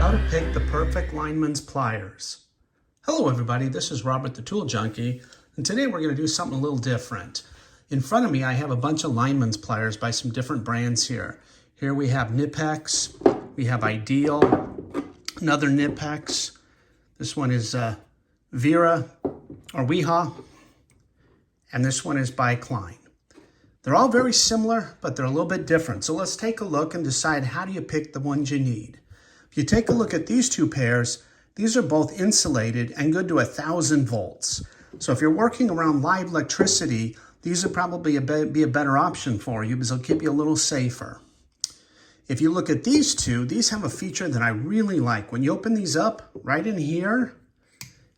How to pick the perfect Linemans pliers. Hello everybody, this is Robert the Tool Junkie, and today we're going to do something a little different. In front of me I have a bunch of Linemans pliers by some different brands here. Here we have Knipex, we have Ideal, another Knipex. This one is Vera or Weha, and this one is by Klein. They're all very similar, but they're a little bit different. So let's take a look and decide how do you pick the ones you need. If you take a look at these two pairs, these are both insulated and good to 1,000 volts. So if you're working around live electricity, these would probably be a better option for you because they'll keep you a little safer. If you look at these two, these have a feature that I really like. When you open these up, right in here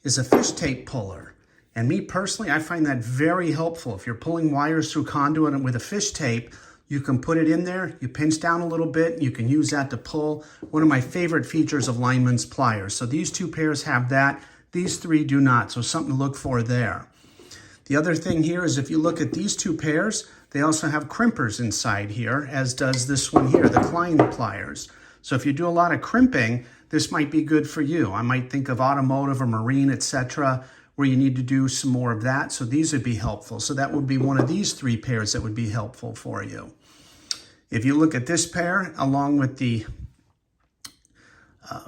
is a fish tape puller. And me personally, I find that very helpful. If you're pulling wires through conduit with a fish tape, you can put it in there, you pinch down a little bit, you can use that to pull. One of my favorite features of Linemans pliers. So these two pairs have that, these three do not, so something to look for there. The other thing here is if you look at these two pairs, they also have crimpers inside here, as does this one here, the Klein pliers. So if you do a lot of crimping, this might be good for you. I might think of automotive or marine, etc., where you need to do some more of that. So these would be helpful. So that would be one of these three pairs that would be helpful for you. If you look at this pair, along with the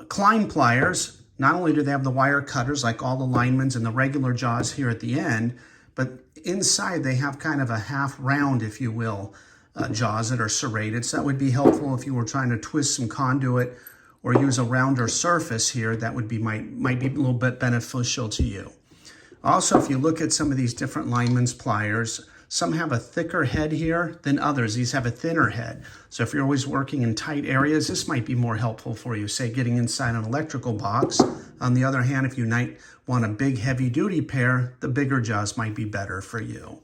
Klein pliers, not only do they have the wire cutters like all the Linemans and the regular jaws here at the end, but inside they have kind of a half round, if you will, jaws that are serrated. So that would be helpful if you were trying to twist some conduit or use a rounder surface here. That would be might be a little bit beneficial to you. Also, if you look at some of these different Linemans pliers, some have a thicker head here than others. These have a thinner head. So if you're always working in tight areas, this might be more helpful for you, say getting inside an electrical box. On the other hand, if you might want a big heavy-duty pair, the bigger jaws might be better for you.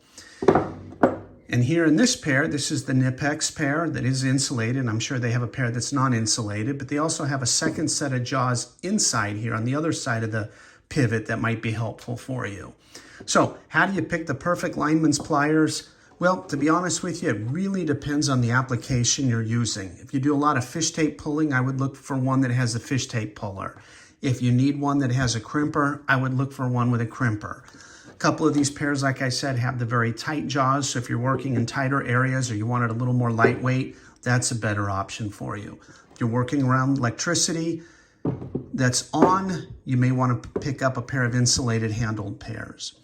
And here in this pair, this is the Knipex pair that is insulated. I'm sure they have a pair that's non-insulated, but they also have a second set of jaws inside here on the other side of the pivot that might be helpful for you. So how do you pick the perfect Linemans pliers? Well, to be honest with you, it really depends on the application you're using. If you do a lot of fish tape pulling, I would look for one that has a fish tape puller. If you need one that has a crimper, I would look for one with a crimper. A couple of these pairs, like I said, have the very tight jaws. So if you're working in tighter areas or you want it a little more lightweight, that's a better option for you. If you're working around electricity that's on, you may want to pick up a pair of insulated handled pairs.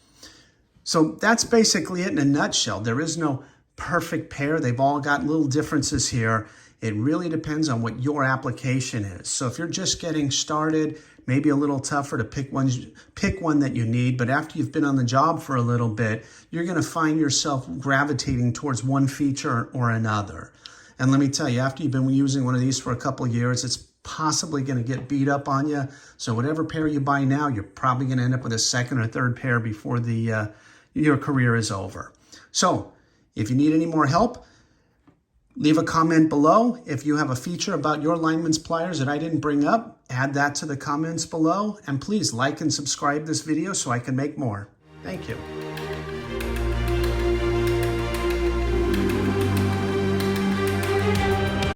So that's basically it in a nutshell. There is no perfect pair. They've all got little differences here. It really depends on what your application is. So if you're just getting started, maybe a little tougher to pick one that you need, but after you've been on the job for a little bit, you're going to find yourself gravitating towards one feature or another. And let me tell you, after you've been using one of these for a couple of years, it's possibly going to get beat up on you. So whatever pair you buy now, you're probably going to end up with a second or third pair before your career is over. So if you need any more help, leave a comment below. If you have a feature about your Linemans pliers that I didn't bring up, add that to the comments below. And please like and subscribe this video so I can make more. Thank you.